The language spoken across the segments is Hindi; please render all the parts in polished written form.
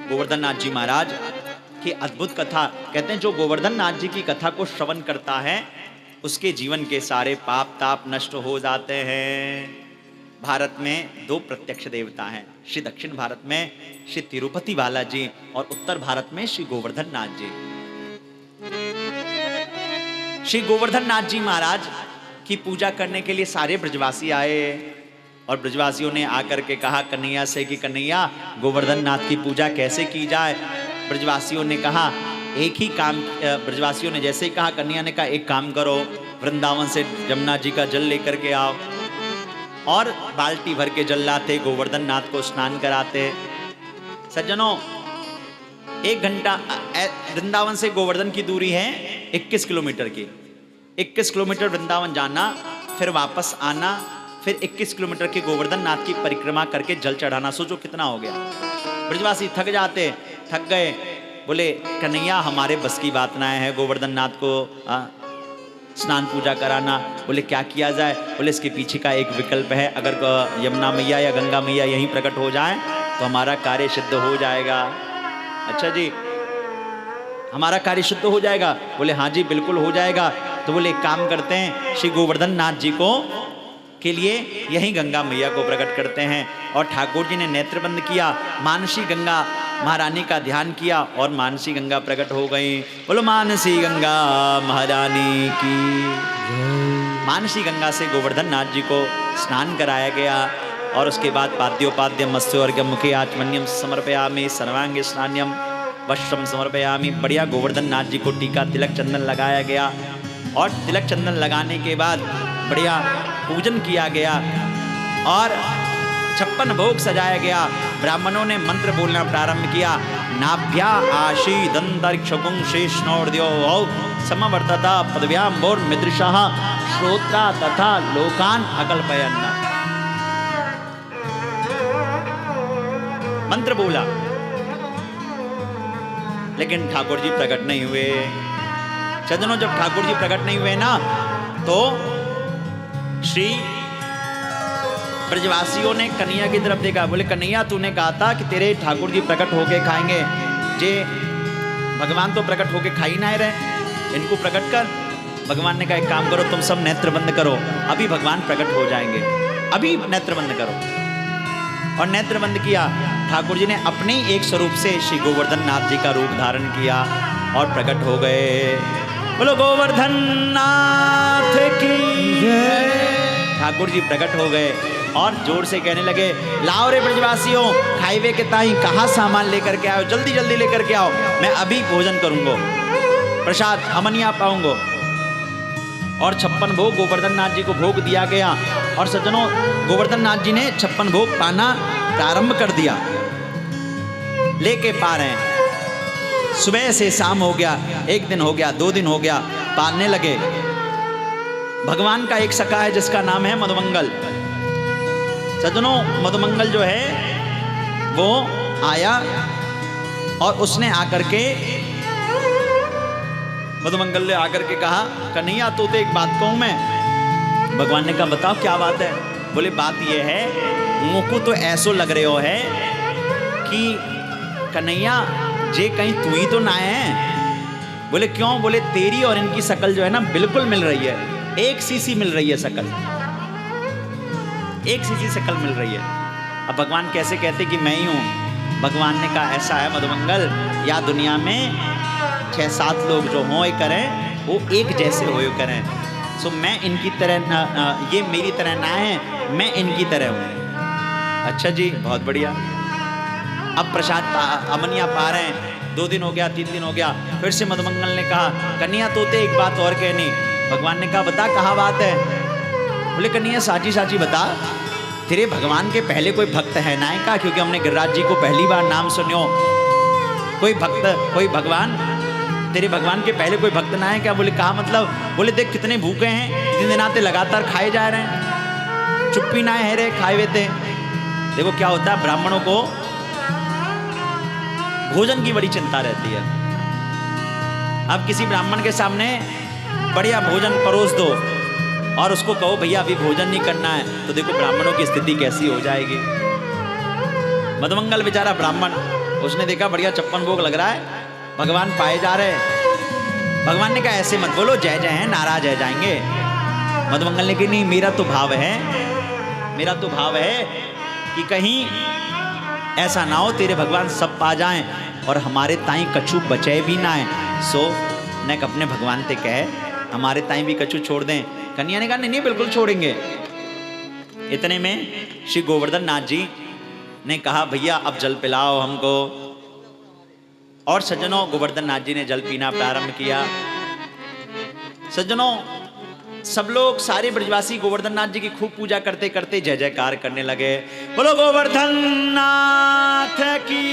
गोवर्धन नाथ जी महाराज की अद्भुत कथा। कहते हैं जो गोवर्धन नाथ जी की कथा को श्रवण करता है उसके जीवन के सारे पाप ताप नष्ट हो जाते हैं। भारत में दो प्रत्यक्ष देवता हैं, श्री दक्षिण भारत में श्री तिरुपति बालाजी और उत्तर भारत में श्री गोवर्धन नाथ जी। श्री गोवर्धन नाथ जी महाराज की पूजा करने के लिए सारे ब्रजवासी आए और ब्रजवासियों ने आकर के कहा कन्हैया से कि कन्हैया गोवर्धन नाथ की पूजा कैसे की जाए। ब्रजवासियों ने कहा एक ही काम, ब्रजवासियों ने जैसे ही कहा कन्हैया ने कहा एक काम करो, वृंदावन से जमुना जी का जल लेकर के आओ और बाल्टी भर के जल लाते, गोवर्धन नाथ को स्नान कराते। सज्जनों 1 घंटा, वृंदावन से गोवर्धन की दूरी है 21 किलोमीटर की। 21 किलोमीटर वृंदावन जाना, फिर वापस आना, फिर 21 किलोमीटर के गोवर्धन नाथ की परिक्रमा करके जल चढ़ाना। सोचो कितना हो गया। ब्रजवासी थक जाते, थक गए, बोले कन्हैया हमारे बस की बात ना है गोवर्धन नाथ को स्नान पूजा कराना। बोले क्या किया जाए? बोले इसके पीछे का एक विकल्प है, अगर यमुना मैया या गंगा मैया यहीं प्रकट हो जाए तो हमारा कार्य सिद्ध हो जाएगा। अच्छा जी, हमारा कार्य सिद्ध हो जाएगा? बोले हाँ जी बिल्कुल हो जाएगा। तो बोले एक काम करते हैं, श्री गोवर्धन नाथ जी को के लिए यही गंगा मैया को प्रकट करते हैं। और ठाकुर जी ने नेत्र बंद किया, मानसी गंगा महारानी का ध्यान किया और मानसी गंगा प्रकट हो गई। बोलो मानसी गंगा महारानी की। मानसी गंगा से गोवर्धन नाथ जी को स्नान कराया गया और उसके बाद पाद्योपाद्य मत्स्योर्घ्यम मुखे आचमन्यम समर्पयामि सर्वांगे स्नान्यम वस्त्रम समर्पयामि। बढ़िया गोवर्धन नाथ जी को टीका तिलक चंदन लगाया गया और तिलक चंदन लगाने के बाद बढ़िया पूजन किया गया और 56 भोग सजाया गया। ब्राह्मणों ने मंत्र बोलना प्रारंभ किया। नाभ्या आशीदंतरिक्षकुं शेषनोर्द्यो समवर्तता पदव्याम्बोर मिदृशः श्रोत्रा तथा लोकान अकल्पयन्। मंत्र बोला लेकिन ठाकुर जी प्रकट नहीं हुए। सज्जनों जब ठाकुर जी प्रकट नहीं हुए ना तो श्री ब्रजवासियों ने कन्हैया की तरफ देखा। बोले कन्हैया तूने कहा था कि तेरे ठाकुर जी प्रकट होके खाएंगे, जे भगवान तो प्रकट होके खा ही ना रहे, इनको प्रकट कर। भगवान ने कहा एक काम करो, तुम सब नेत्र बंद करो, अभी भगवान प्रकट हो जाएंगे, अभी नेत्र बंद करो। और नेत्र बंद किया। ठाकुर जी ने अपने एक स्वरूप से श्री गोवर्धन नाथ जी का रूप धारण किया और प्रकट हो गए। बोलो गोवर्धन नाथ की जय। ठाकुर जी प्रकट हो गए और जोर से कहने लगे लाओ रे ब्रजवासियों, खाईवे के ताई कहाँ सामान लेकर के आओ, जल्दी जल्दी लेकर के आओ, मैं अभी भोजन करूंगा, प्रसाद अमनिया पाऊंगा। और 56 भोग गोवर्धन नाथ जी को भोग दिया गया। और सज्जनों गोवर्धन नाथ जी ने 56 भोग पाना प्रारंभ कर दिया, लेके पा रहे हैं। सुबह से शाम हो गया, 1 दिन हो गया, 2 दिन हो गया, पालने लगे। भगवान का एक सखा है जिसका नाम है मधुमंगल। सज्जनों मधुमंगल जो है वो आया और उसने आकर के मधुमंगल ने आकर के कहा कन्हैया तो एक बात कहूं मैं। भगवान ने कहा बताओ क्या बात है। बोले बात ये है, मुझको तो ऐसो लग रहे हो है कि कन्हैया जे कहीं तू ही तो ना है। बोले क्यों? बोले तेरी और इनकी शकल जो है ना बिल्कुल मिल रही है, एक सी मिल रही है शकल, एक सी शकल मिल रही है। अब भगवान कैसे कहते कि मैं ही हूं? भगवान ने कहा ऐसा है मधुमंगल, या दुनिया में 6-7 लोग जो हो करें वो एक जैसे हो करें। सो मैं इनकी तरह ये मेरी तरह ना है, मैं इनकी तरह हूँ। अच्छा जी बहुत बढ़िया। अब प्रसाद अमनिया पा रहे हैं। 2 दिन हो गया, 3 दिन हो गया, फिर से मधुमंगल ने कहा कन्हैया तोते एक बात और कहनी। भगवान ने कहा बता कहाँ बात है। बोले कन्हैया साची साची बता, तेरे भगवान के पहले कोई भक्त है ना है का? क्योंकि हमने गिरिराज जी को पहली बार नाम सुनियो। कोई भक्त, कोई भगवान, तेरे भगवान के पहले कोई भक्त ना है क्या? बोले कहा मतलब? बोले देख कितने भूखे हैं, 3 दिन आते लगातार खाए जा रहे हैं, चुप्पी ना है रे खाए हुए थे। देखो क्या होता है, ब्राह्मणों को भोजन की बड़ी चिंता रहती है। अब किसी ब्राह्मण के सामने बढ़िया भोजन परोस दो और उसको कहो भैया अभी भोजन नहीं करना है, तो देखो ब्राह्मणों की स्थिति कैसी हो जाएगी। मधुमंगल बेचारा ब्राह्मण उसने देखा बढ़िया छप्पन भोग लग रहा है, भगवान पाए जा रहे हैं। भगवान ने कहा ऐसे मत बोलो, जय जय हैं, नाराज रह जाएंगे। मधुमंगल ने कहा नहीं, मेरा तो भाव है कि कहीं ऐसा ना हो तेरे भगवान सब पा जाएं और हमारे ताई कछु बचे भी ना है। सो ने अपने भगवान से कहे हमारे ताई भी कछु छोड़ दें। कन्या ने कहा नहीं बिल्कुल छोड़ेंगे। इतने में श्री गोवर्धन नाथ जी ने कहा भैया अब जल पिलाओ हमको। और सज्जनों, गोवर्धन नाथ जी ने जल पीना प्रारंभ किया। सज्जनों, सब लोग सारे ब्रजवासी गोवर्धन नाथ जी की खूब पूजा करते करते जय जयकार करने लगे। बोलो गोवर्धन नाथ की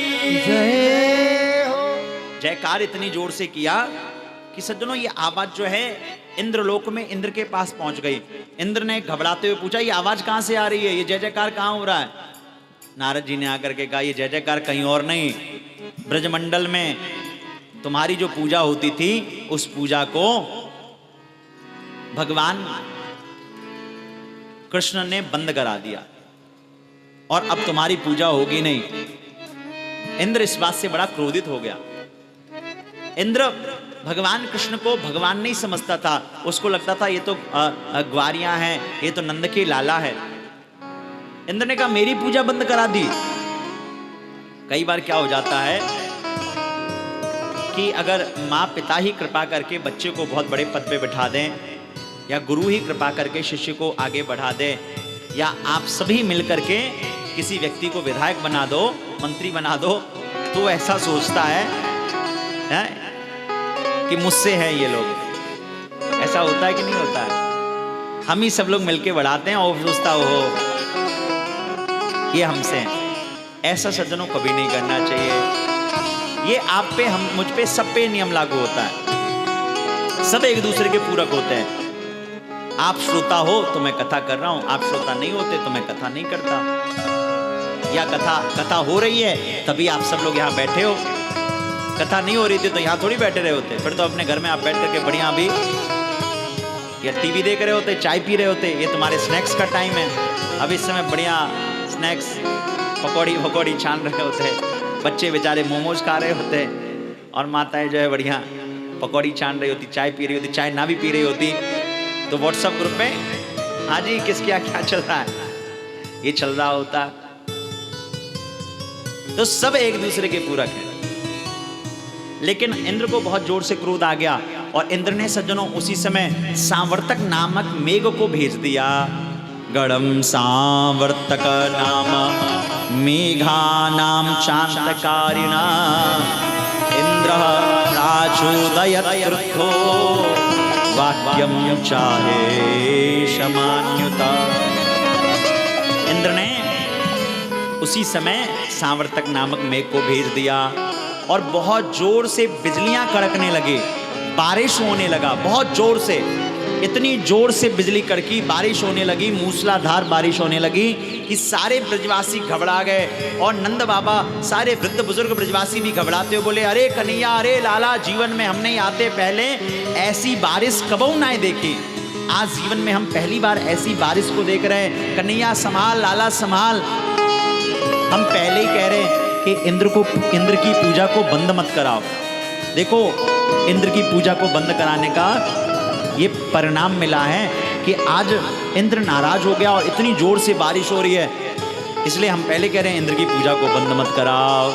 जय हो। जयकार इतनी जोर से किया कि सज्जनों ये आवाज जो है इंद्रलोक में इंद्र के पास पहुंच गई। इंद्र ने घबराते हुए पूछा ये आवाज कहां से आ रही है, ये जय जयकार कहां हो रहा है। नारद जी ने आकर के कहा ये जय जयकार कहीं और नहीं, ब्रजमंडल में तुम्हारी जो पूजा होती थी उस पूजा को भगवान कृष्ण ने बंद करा दिया और अब तुम्हारी पूजा होगी नहीं। इंद्र इस बात से बड़ा क्रोधित हो गया। इंद्र भगवान कृष्ण को भगवान नहीं समझता था, उसको लगता था ये तो ग्वारियां हैं, ये तो नंद के लाला है। इंद्र ने कहा मेरी पूजा बंद करा दी। कई बार क्या हो जाता है कि अगर माँ पिता ही कृपा करके बच्चे को बहुत बड़े पद पे बिठा दें, या गुरु ही कृपा करके शिष्य को आगे बढ़ा दे, या आप सभी मिलकर के किसी व्यक्ति को विधायक बना दो, मंत्री बना दो, तो ऐसा सोचता है कि मुझसे है ये लोग। ऐसा होता है कि नहीं होता है? हम ही सब लोग मिलके बढ़ाते हैं और सोचता हो ये हमसे है। ऐसा सज्जनों कभी नहीं करना चाहिए। ये आप पे, हम मुझ पे, सब पे नियम लागू होता है। सब एक दूसरे के पूरक होते हैं। आप श्रोता हो तो मैं कथा कर रहा हूं, आप श्रोता नहीं होते तो मैं कथा नहीं करता। या कथा हो रही है तभी आप सब लोग यहाँ बैठे हो, कथा नहीं हो रही थी तो यहाँ थोड़ी बैठे रहे होते। फिर तो अपने घर में आप बैठ करके बढ़िया अभी या टीवी देख रहे होते, चाय पी रहे होते। ये तुम्हारे स्नैक्स का टाइम है। अब इस समय बढ़िया स्नैक्स पकौड़ी छान रहे होते, बच्चे बेचारे मोमोज खा रहे होते और माताएं जो है बढ़िया पकौड़ी छान रही होती, चाय पी रही होती। चाय ना भी पी रही होती तो व्हाट्सएप ग्रुप में हाँ जी किसके यहाँ क्या चल रहा है ये चल रहा होता। तो सब एक दूसरे के पूरक हैं। लेकिन इंद्र को बहुत जोर से क्रोध आ गया और इंद्र ने सज्जनों उसी समय सांवर्तक नामक मेघ को भेज दिया। गणम सांवर्तक नाम मेघानाम शांतकारिणा इंद्र प्राचोदयत क्रुद्धो वाक्यम चाहे शमान्युता। इंद्र ने उसी समय सांवर्तक नामक मेघ को भेज दिया और बहुत जोर से बिजलियां कड़कने लगी, बारिश होने लगा बहुत जोर से। इतनी जोर से बिजली कड़की, बारिश होने लगी, मूसलाधार बारिश होने लगी कि सारे ब्रजवासी घबरा गए। और नंद बाबा, सारे वृद्ध बुजुर्ग ब्रजवासी भी घबराते हुए बोले अरे कन्हैया, अरे लाला, जीवन में हमने आते पहले ऐसी बारिश कबहू ना देखी। आज जीवन में हम पहली बार ऐसी बारिश को देख रहे हैं। कन्हैया संभाल, लाला संभाल। हम पहले ही कह रहे हैं कि इंद्र की पूजा को बंद मत कराओ। देखो इंद्र की पूजा को बंद कराने का ये परिणाम मिला है कि आज इंद्र नाराज हो गया और इतनी जोर से बारिश हो रही है। इसलिए हम पहले कह रहे हैं इंद्र की पूजा को बंद मत कराओ,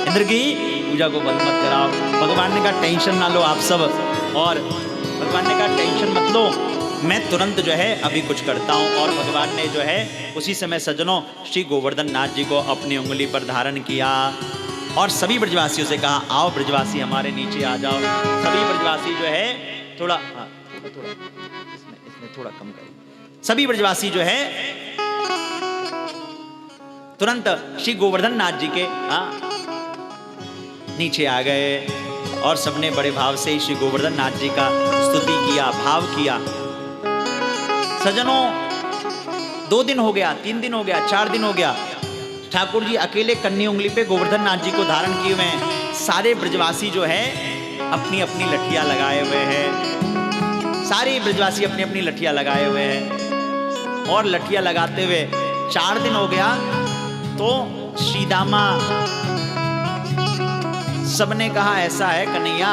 इंद्र की पूजा को बंद मत कराओ। भगवान ने कहा टेंशन ना लो आप सब, और भगवान ने कहा टेंशन मत लो, मैं तुरंत जो है अभी कुछ करता हूँ। और भगवान ने जो है उसी समय सज्जनों श्री गोवर्धन नाथ जी को अपनी उंगली पर धारण किया और सभी ब्रजवासियों से कहा आओ ब्रजवासी हमारे नीचे आ जाओ। सभी ब्रजवासी जो है थोड़ा इसमें थोड़ा कम करें। सभी ब्रजवासी जो है तुरंत श्री गोवर्धन नाथ जी के नीचे आ गए और सबने बड़े भाव से श्री गोवर्धन नाथ जी का स्तुति किया, भाव किया। सज्जनों 2 दिन हो गया, 3 दिन हो गया, 4 दिन हो गया, ठाकुर जी अकेले कन्नी उंगली पे गोवर्धन नाथ जी को धारण किए हुए हैं। सारे ब्रजवासी जो है अपनी अपनी लठियां लगाए हुए हैं। सारे ब्रजवासी अपनी अपनी लठियां लगाए हुए हैं और लठियां लगाते हुए 4 दिन हो गया तो श्री दामा, सबने कहा ऐसा है कन्हैया,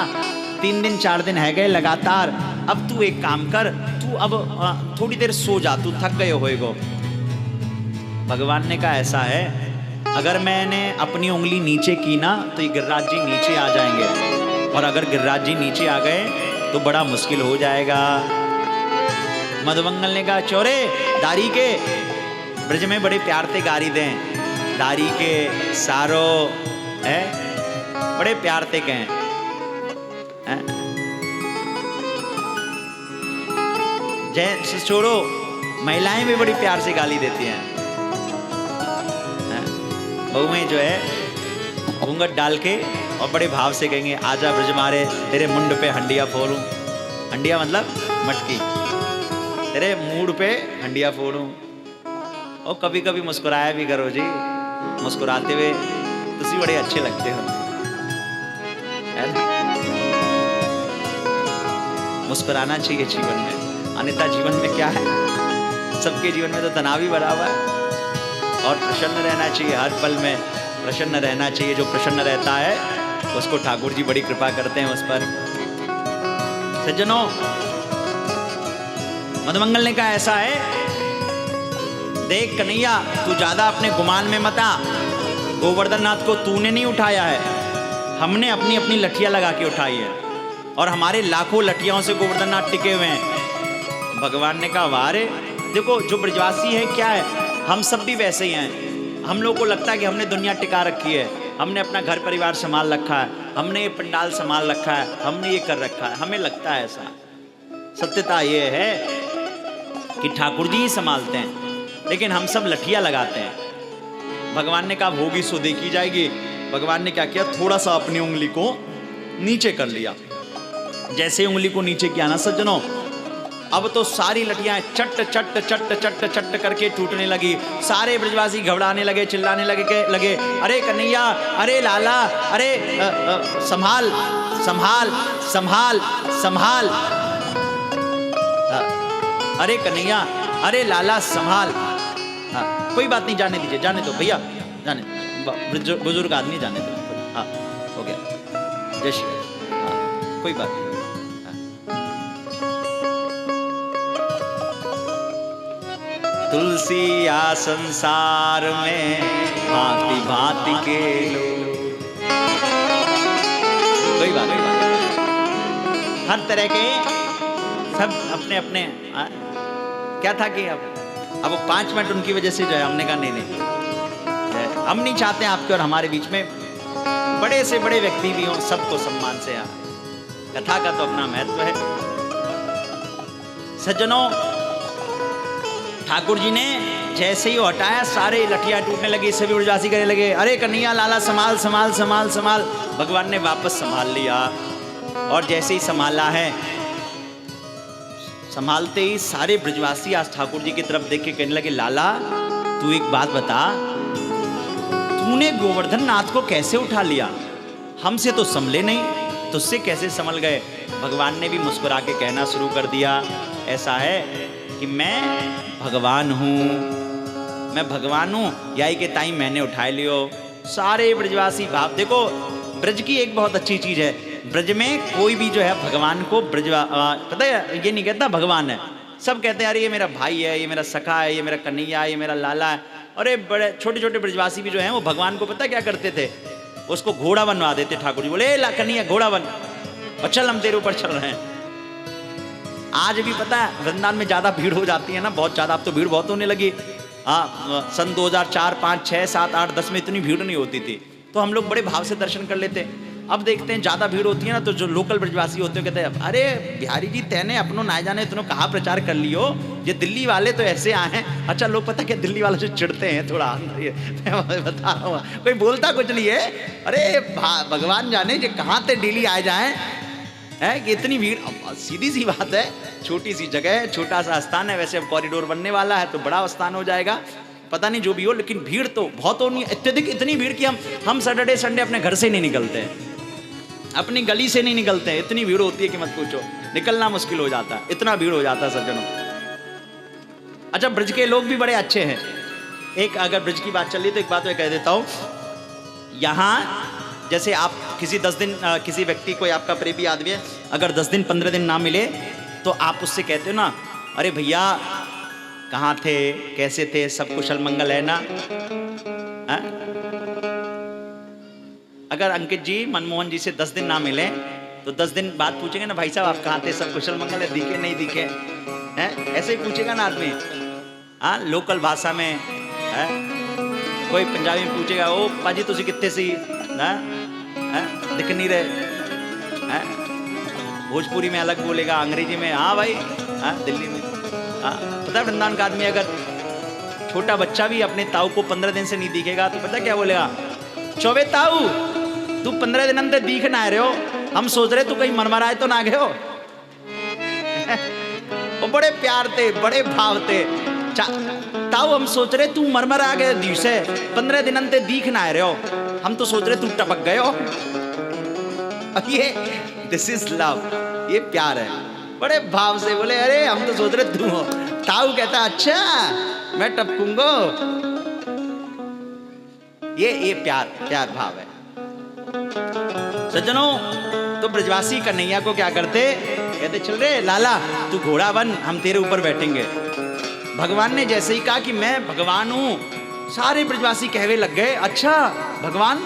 3 दिन 4 दिन है गए लगातार, अब तू एक काम कर, तू अब थोड़ी देर सो जा, तू थक गए होएगो। भगवान ने कहा ऐसा है, अगर मैंने अपनी उंगली नीचे की ना तो ये गिरिराज जी नीचे आ जाएंगे, और अगर गिरिराज जी नीचे आ गए तो बड़ा मुश्किल हो जाएगा। मधुमंगल ने कहा चोरे दारी के, ब्रज में बड़े प्यार से गारी दें, दारी के सारो है बड़े प्यार से कहें, जय छोड़ो, महिलाएं भी बड़ी प्यार से गाली देती हैं। बहुएं जो है घूंघट डाल के और बड़े भाव से कहेंगे आजा ब्रज मारे, तेरे मुंड पे हंडिया फोड़ूं, हंडिया मतलब मटकी, तेरे मूड पे हंडिया फोड़ूं। और कभी कभी मुस्कुराया भी करो जी, मुस्कुराते हुए तुसी बड़े अच्छे लगते हो, है ना? मुस्कुराना चाहिए जीवन में, अन्यथा जीवन में क्या है, सबके जीवन में तो तनाव ही भरा हुआ है। और प्रसन्न रहना चाहिए, हर पल में प्रसन्न रहना चाहिए। जो प्रसन्न रहता है उसको ठाकुर जी बड़ी कृपा करते हैं उस पर। सज्जनों, मधुमंगल ने कहा ऐसा है, देख कन्हैया तू ज्यादा अपने गुमान में मत आ, गोवर्धन नाथ को तूने नहीं उठाया है, हमने अपनी अपनी लठियां लगा के उठाई है, और हमारे लाखों लठियाओं से गोवर्धन नाथ टिके हुए हैं। भगवान ने कहा वाह रे, देखो जो ब्रजवासी है क्या है, हम सब भी वैसे ही हैं। हम लोग को लगता है कि हमने दुनिया टिका रखी है, हमने अपना घर परिवार संभाल रखा है, हमने ये पंडाल संभाल रखा है, हमने ये कर रखा है, हमें लगता है ऐसा। सत्यता ये है कि ठाकुर जी ही संभालते हैं, लेकिन हम सब लठियां लगाते हैं। भगवान ने कहा होगी सो देखी जाएगी। भगवान ने क्या किया, थोड़ा सा अपनी उंगली को नीचे कर लिया। जैसे उंगली को नीचे किया ना सज्जनों, अब तो सारी लठियां चट चट चट चट चट करके टूटने लगी। सारे ब्रजवासी घबराने लगे, चिल्लाने लगे, अरे कन्हैया, अरे लाला, अरे संभाल संभाल संभाल संभाल, अरे कन्हैया, अरे लाला संभाल। कोई बात नहीं, जाने दीजिए, जाने दो भैया, जाने, बुजुर्ग आदमी जाने दो। हाँ हो गया, जय श्री, हाँ कोई बात नहीं। तुलसी या संसार में भांति भांति के लोग, कोई बात नहीं, हर तरह के सब अपने अपने क्या था कि अब वो 5 मिनट उनकी वजह से जो है, हमने कहा नहीं, हम नहीं चाहते आपके और हमारे बीच में बड़े से बड़े व्यक्ति भी हों, सबको सम्मान से। कथा का तो अपना महत्व है। सज्जनों, ठाकुर जी ने जैसे ही हटाया, सारे लठियां टूटने लगी, सभी ब्रजवासी करने लगे अरे कन्हैया लाला संभाल संभाल संभाल संभाल। भगवान ने वापस संभाल लिया, और जैसे ही संभाला है, संभालते ही सारे ब्रजवासी आज ठाकुर जी की तरफ देख के कहने लगे लाला तू एक बात बता, तूने गोवर्धन नाथ को कैसे उठा लिया, हमसे तो संभले नहीं, तुझसे कैसे संभल गए। भगवान ने भी मुस्कुरा के कहना शुरू कर दिया, ऐसा है कि मैं भगवान हूँ, मैं भगवान हूँ, यही के ताई मैंने उठाए लियो। सारे ब्रजवासी भाव, देखो ब्रज की एक बहुत अच्छी चीज है, ब्रज में कोई भी जो है भगवान को पता है ये नहीं कहता भगवान है, सब कहते हैं अरे ये मेरा भाई है, ये मेरा सखा है, ये मेरा कन्हैया है, ये मेरा लाला है। अरे बड़े छोटे छोटे ब्रजवासी भी जो हैं वो भगवान को पता क्या करते थे, उसको घोड़ा बनवा देते। ठाकुर जी बोले ला कन्हैया घोड़ा बन, और चल हम तेरे ऊपर चल रहे हैं। आज भी पता है वृंदावन में ज़्यादा भीड़ हो जाती है ना, बहुत ज़्यादा, अब तो भीड़ बहुत होने लगी। हाँ, सन 2004, 5, 6, 7, 8, 10 में इतनी भीड़ नहीं होती थी, तो हम लोग बड़े भाव से दर्शन कर लेते। अब देखते हैं ज़्यादा भीड़ होती है ना, तो जो लोकल ब्रजवासी होते हैं कहते हैं अरे बिहारी जी तैने अपनों ना जाने तुमने कहाँ प्रचार कर लियो, ये दिल्ली वाले तो ऐसे आए हैं। अच्छा लोग पता क्या दिल्ली वाले से चिढ़ते हैं थोड़ा, मैं बता रहा हूँ, कोई बोलता कुछ नहीं है, अरे भगवान जाने ये कहाँ से डेली आए जाएँ है कि इतनी भीड़। सीधी सी बात है, छोटी सी जगह है, छोटा सा स्थान है, वैसे अब कॉरिडोर बनने वाला है तो बड़ा स्थान हो जाएगा, पता नहीं जो भी हो, लेकिन भीड़ तो बहुत होनी है, अत्यधिक इतनी भीड़ कि हम सैटरडे संडे अपने घर से नहीं निकलते हैं, अपनी गली से नहीं निकलते हैं, इतनी भीड़ होती है कि मत पूछो, निकलना मुश्किल हो जाता है, इतना भीड़ हो जाता है सज्जनों। अच्छा ब्रज के लोग भी बड़े अच्छे हैं, एक अगर ब्रज की बात चल रही तो एक बात मैं कह देता हूँ। यहाँ जैसे आप किसी 10 दिन किसी व्यक्ति कोई आपका प्रेमी आदमी है, अगर 10 दिन 15 दिन ना मिले तो आप उससे कहते हो ना, अरे भैया कहाँ थे, कैसे थे, सब कुशल मंगल है ना? है? अगर अंकित जी मनमोहन जी से 10 दिन ना मिले तो 10 दिन बाद पूछेंगे ना, भाई साहब आप कहाँ थे, सब कुशल मंगल है, दिखे नहीं दिखे? हैं? ऐसे ही पूछेगा ना आदमी। हाँ, लोकल भाषा में है? कोई पंजाबी में पूछेगा, ओ पाजी तुसी कितने सी, दिख नहीं रहे? हैं? भोजपुरी में अलग बोलेगा, अंग्रेजी में हाँ भाई, हाँ दिल्ली में। हाँ, पता है वृंदावन का आदमी अगर छोटा बच्चा भी अपने ताऊ को 15 दिन से नहीं दिखेगा तो पता क्या बोलेगा? चौबे ताऊ तू 15 दिन अंदर दिख ना रहे हो, हम सोच रहे तू कहीं मरमराए तो ना गए हो। वो बड़े प्यार थे, बड़े भाव थे। ताऊ हम सोच रहे तू मरमरा गए दिवसे, 15 दिन अंदर दिख ना रहे हो, हम तो सोच रहे तू टपक गए हो। ये दिस इज लव, ये प्यार है। बड़े भाव से बोले, अरे हम तो सोच रहे तू हो। ताऊ कहता अच्छा मैं टपकूंगा। ये प्यार भाव है। सज्जनों, तो ब्रजवासी कन्हैया को क्या करते, कहते चल रे लाला तू घोड़ा बन, हम तेरे ऊपर बैठेंगे। भगवान ने जैसे ही कहा कि मैं भगवान हूं, सारे ब्रजवासी कहवे लग गए, अच्छा भगवान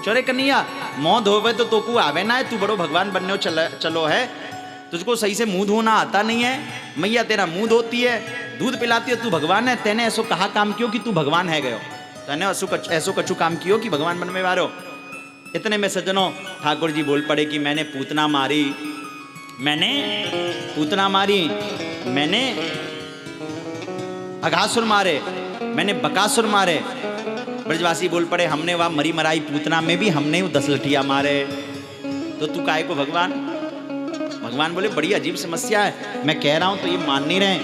चले कन्हैया मुंह धोवे तो तोकू आवे ना है, तू बड़ो भगवान बनने चलो है, तुझको सही से मुंह धोना आता नहीं है, मैया तेरा मुंह धोती है, दूध पिलाती है, तू भगवान है, तेने ऐसो कहा काम क्यों कि तू भगवान है गयो, तेने ऐसो कछु काम कियो कि भगवान बनने वालो। इतने में सज्जनों ठाकुर जी बोल पड़े कि मैंने पूतना मारी, मैंने अघासुर मारे, मैंने बकासुर मारे। ब्रजवासी बोल पड़े हमने वह मरी मराई पूतना में भी हमने 10 लठिया मारे, तो तू काहे को भगवान? भगवान बोले बड़ी अजीब समस्या है, मैं कह रहा हूं तो ये मान नहीं रहे।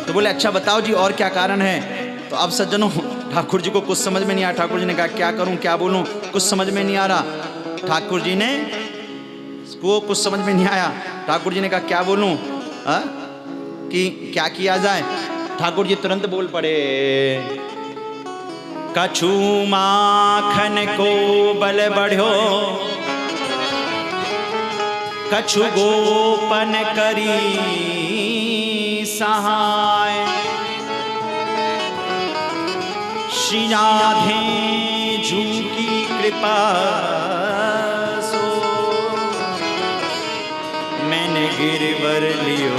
तो बोले अच्छा बताओ जी और क्या कारण है? तो अब सज्जनों ठाकुर जी को कुछ समझ में नहीं आया। ठाकुर जी ने कहा क्या करूं क्या बोलूं, कुछ समझ में नहीं आ रहा। ठाकुर जी ने को कुछ समझ में नहीं आया। ठाकुर जी ने कहा क्या बोलूं, कि क्या किया जाए? ठाकुर जी तुरंत बोल पड़े, कछु माखन को बल बढ़ो, कछु गोपन करी सहाय, श्री राधे झूकी कृपा सो, मैंने गिरवर लियो